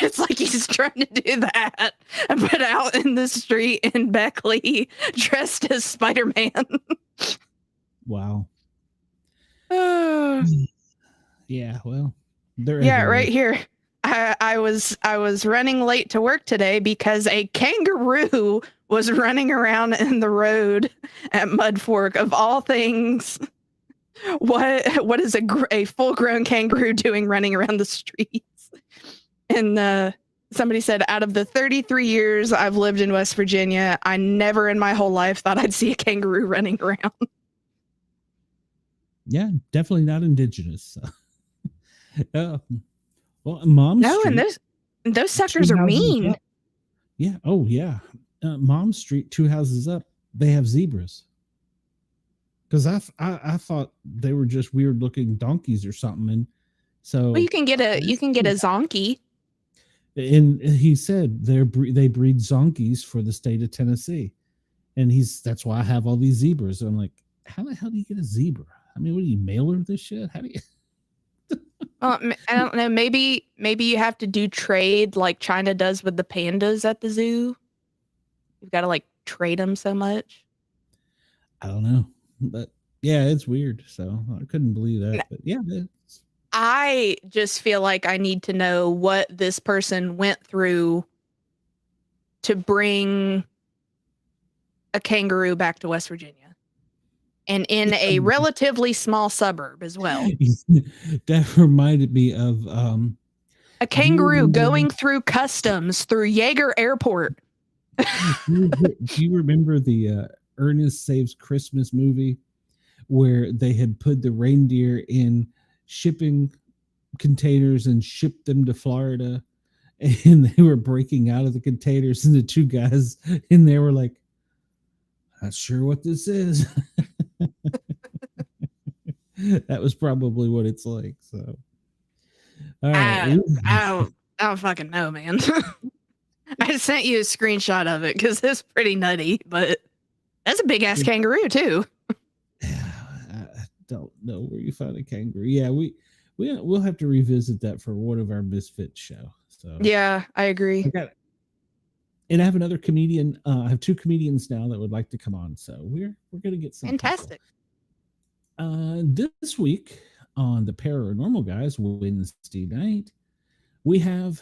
It's like he's trying to do that, but out in the street in Beckley, dressed as Spider-Man. Wow. Uh, Yeah, well, they're yeah, everywhere. right here. I was running late to work today because a kangaroo was running around in the road at Mud Fork, of all things. What is a full-grown kangaroo doing running around the streets? And somebody said, out of the 33 years I've lived in West Virginia, I never in my whole life thought I'd see a kangaroo running around. Yeah, definitely not indigenous. Well, Mom's No, Street. and those suckers two are houses mean. up. Yeah. Oh, yeah. Mom's Street, 2 houses up, they have zebras. Because I thought they were just weird looking donkeys or something, and so Well, you can get a zonkey. And he said they breed zonkies for the state of Tennessee, and that's why I have all these zebras. And I'm like, how the hell do you get a zebra? I mean, what do you mail her this shit? How do you? I don't know. Maybe you have to do trade like China does with the pandas at the zoo. You've got to like trade them so much. I don't know, but yeah, it's weird. So I couldn't believe that. But yeah, I just feel like I need to know what this person went through to bring a kangaroo back to West Virginia. And in a relatively small suburb as well. That reminded me of a kangaroo going through customs through Yeager Airport. Do you remember the Ernest Saves Christmas movie where they had put the reindeer in shipping containers and shipped them to Florida, and they were breaking out of the containers, and the 2 guys in there were like, not sure what this is. That was probably what it's like. So all right. I don't fucking know, man. I sent you a screenshot of it because it's pretty nutty, but that's a big ass kangaroo too. I don't know where you find a kangaroo. Yeah, we'll have to revisit that for one of our Misfit show. So yeah, I agree. And I have another comedian. I have 2 comedians now that would like to come on. So we're gonna get some fantastic. This week on the Paranormal Guys Wednesday night, we have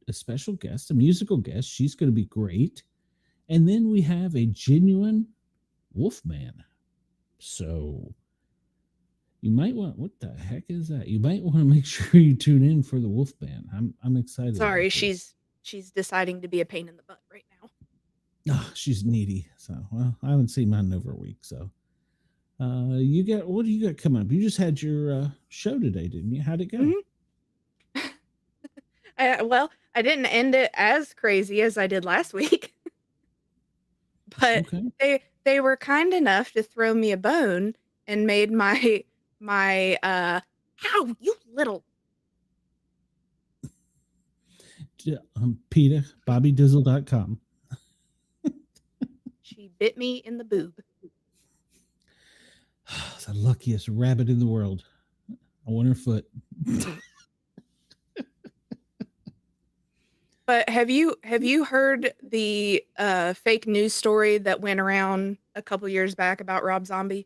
a special guest, a musical guest. She's going to be great. And then we have a genuine Wolfman. So you might want, what the heck is that? You might want to make sure you tune in for the Wolfman. I'm excited. Sorry, she's deciding to be a pain in the butt right now. Oh, she's needy. So, well, I haven't seen mine in over a week. So, what do you got coming up? You just had your show today, didn't you? How'd it go? Mm-hmm. Well, I didn't end it as crazy as I did last week, but okay. They were kind enough to throw me a bone and made my how you little PETA, BobbyDizzle.com. She bit me in the boob. The luckiest rabbit in the world. On her foot. But have you heard the fake news story that went around a couple years back about Rob Zombie?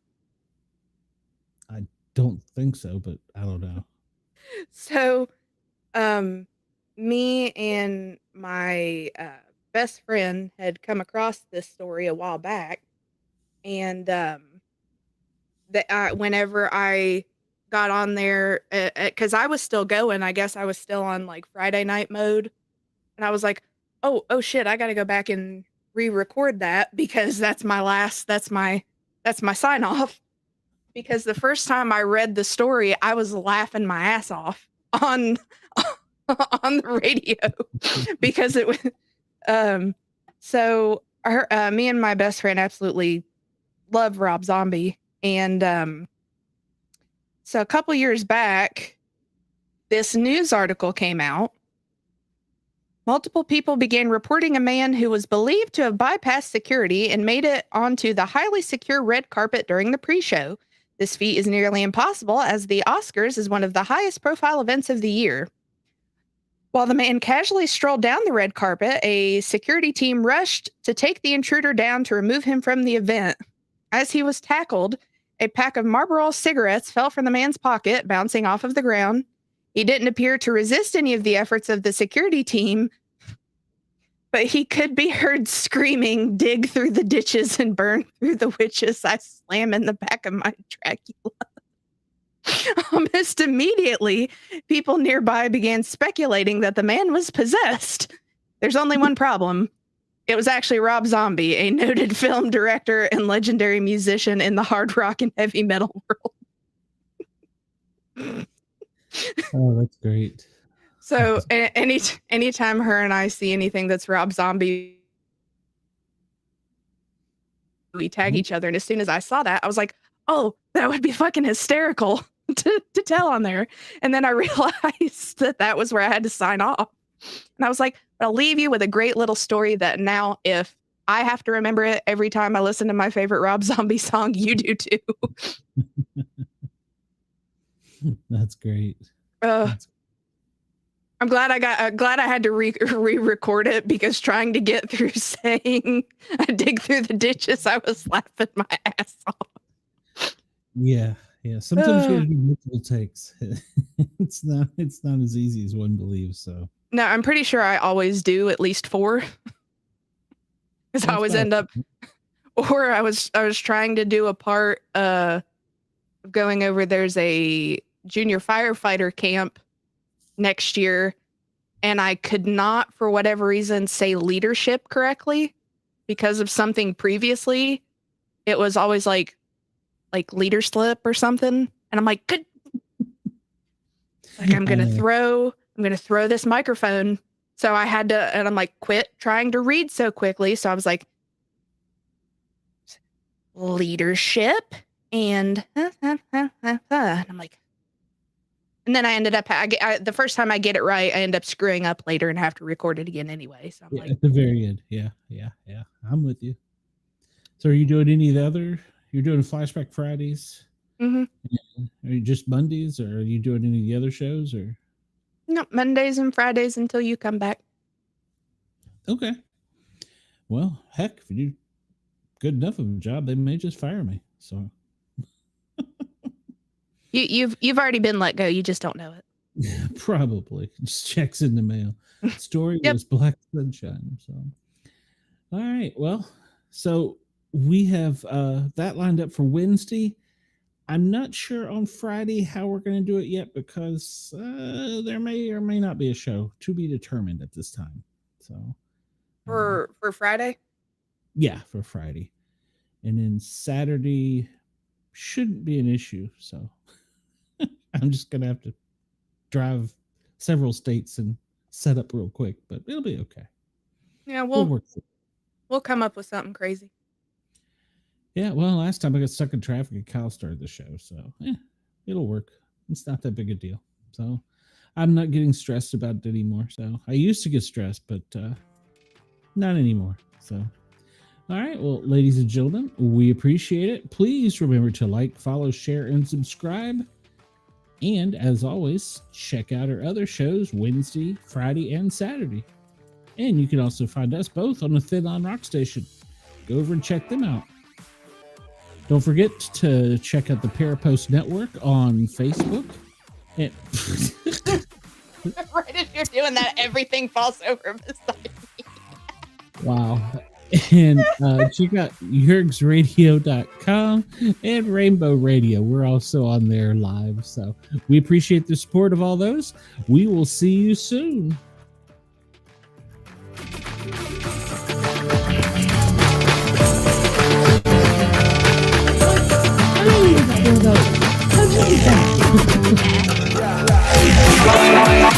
I don't think so, but I don't know. So, me and my best friend had come across this story a while back, and whenever I got on there, because I was still going, I guess I was still on like Friday night mode, and I was like, oh shit, I got to go back and re-record that because that's my sign off. Because the first time I read the story, I was laughing my ass off on on the radio because it was so me and my best friend absolutely love Rob Zombie, and so a couple years back this news article came out. Multiple people began reporting a man who was believed to have bypassed security and made it onto the highly secure red carpet during the pre-show. This feat is nearly impossible as the Oscars is one of the highest profile events of the year. While the man casually strolled down the red carpet, a security team rushed to take the intruder down to remove him from the event. As he was tackled, a pack of Marlboro cigarettes fell from the man's pocket, bouncing off of the ground. He didn't appear to resist any of the efforts of the security team, but he could be heard screaming, "Dig through the ditches and burn through the witches. I slam in the back of my Dracula." Almost immediately, people nearby began speculating that the man was possessed. There's only one problem. It was actually Rob Zombie, a noted film director and legendary musician in the hard rock and heavy metal world. Oh, that's great. So anytime her and I see anything that's Rob Zombie, we tag each other. And as soon as I saw that, I was like, oh, that would be fucking hysterical to tell on there. And then I realized that was where I had to sign off. And I was like, I'll leave you with a great little story that now, if I have to remember it every time I listen to my favorite Rob Zombie song, you do too. That's great. I'm glad I had to re-record it, because trying to get through saying I dig through the ditches, I was laughing my ass off. Yeah. Sometimes you gotta do multiple takes. It's not as easy as one believes. So no, I'm pretty sure I always do at least 4. Because I always end up, or I was trying to do a part going over. There's a junior firefighter camp next year, and I could not, for whatever reason, say leadership correctly because of something previously. It was always like leader slip or something, and I'm like, good. Like I'm gonna throw this microphone. So I had to, and I'm like, quit trying to read so quickly. So I was like, leadership, and I'm like, and then I ended up, the first time I get it right, I end up screwing up later and have to record it again anyway. So I'm like, at the very end. Yeah. I'm with you. So are you doing any of the other? You're doing Flashback Fridays? Mm-hmm. Are you just Mondays, or are you doing any of the other shows? Or no, Mondays and Fridays until you come back. Okay. Well, heck, if you do good enough of a job, they may just fire me. So you've already been let go. You just don't know it. Probably. Just checks in the mail. Story Yep. was Black Sunshine. So all right. Well, so we have that lined up for Wednesday. I'm not sure on Friday how we're going to do it yet, because there may or may not be a show, to be determined at this time. So for Friday? Yeah, for Friday. And then Saturday shouldn't be an issue. So I'm just going to have to drive several states and set up real quick, but it'll be okay. Yeah, we'll work. We'll come up with something crazy. Yeah, well, last time I got stuck in traffic and Kyle started the show, so it'll work. It's not that big a deal. So I'm not getting stressed about it anymore. So I used to get stressed, but not anymore. So, all right. Well, ladies and gentlemen, we appreciate it. Please remember to like, follow, share, and subscribe. And as always, check out our other shows Wednesday, Friday, and Saturday. And you can also find us both on the Thin On Rock Station. Go over and check them out. Don't forget to check out the Parapost Network on Facebook. And Right as you're doing that, everything falls over beside me. wow. And check out yergsradio.com and Rainbow Radio. We're also on there live. So we appreciate the support of all those. We will see you soon. Going